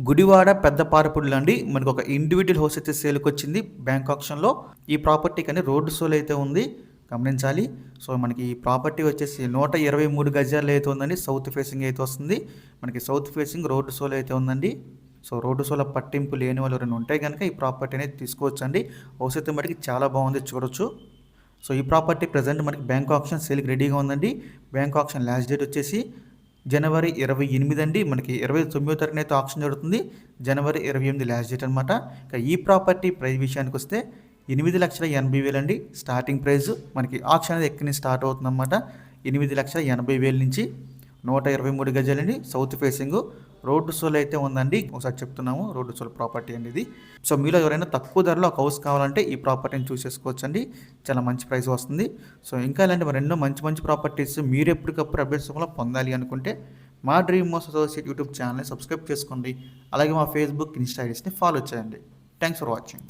గుడివాడ పెద్దపారపుడులు అండి. మనకు ఒక ఇండివిడ్యువల్ హౌస్ అయితే సేల్కి వచ్చింది బ్యాంక్ ఆక్షన్లో. ఈ ప్రాపర్టీకి అని రోడ్డు సోల్ అయితే ఉంది, గమనించాలి. సో మనకి ఈ ప్రాపర్టీ వచ్చేసి 123 గజాలు అయితే ఉందండి. సౌత్ ఫేసింగ్ అయితే వస్తుంది. మనకి సౌత్ ఫేసింగ్ రోడ్డు సోల్ అయితే ఉందండి. సో రోడ్డు సోల పట్టింపు లేని వాళ్ళు ఎవరైనా ఉంటే కనుక ఈ ప్రాపర్టీ అనేది తీసుకోవచ్చు అండి. హౌస్ అయితే మనకి చాలా బాగుంది, చూడొచ్చు. సో ఈ ప్రాపర్టీ ప్రజెంట్ మనకి బ్యాంక్ ఆప్షన్ సేల్కి రెడీగా ఉందండి. బ్యాంక్ ఆప్షన్ లాస్ట్ డేట్ వచ్చేసి జనవరి 28 అండి. మనకి 29వ తారీఖున అయితే ఆప్షన్ జరుగుతుంది. జనవరి 28 లాస్ట్ డేట్ అనమాట. ఇక ఈ ప్రాపర్టీ ప్రైస్ విషయానికి వస్తే 8,80,000 అండి స్టార్టింగ్ ప్రైస్. మనకి ఆప్షన్ అనేది ఎక్కడి నుంచి స్టార్ట్ అవుతుందన్నమాట. 8,80,000 నుంచి 123 గజాలండి. సౌత్ ఫేసింగ్ రోడ్డు సోల్ అయితే ఉందండి. ఒకసారి చెప్తున్నాము, రోడ్డు సోల్ ప్రాపర్టీ అండి ఇది. సో మీలో ఎవరైనా తక్కువ ధరలో ఒక హౌస్ కావాలంటే ఈ ప్రాపర్టీని చూసేసుకోవచ్చు అండి. చాలా మంచి ప్రైస్ వస్తుంది. సో ఇంకా ఇలాంటి మరెన్నో మంచి మంచి ప్రాపర్టీస్ మీరు ఎప్పటికప్పుడు అప్డేట్స్ పొందాలి అనుకుంటే మా డ్రీమ్ హౌస్ అసోసియేట్ యూట్యూబ్ ఛానల్ని సబ్స్క్రైబ్ చేసుకోండి. అలాగే మా ఫేస్బుక్, ఇన్స్టా ఐడీస్ని ఫాలో చేయండి. Thanks for watching.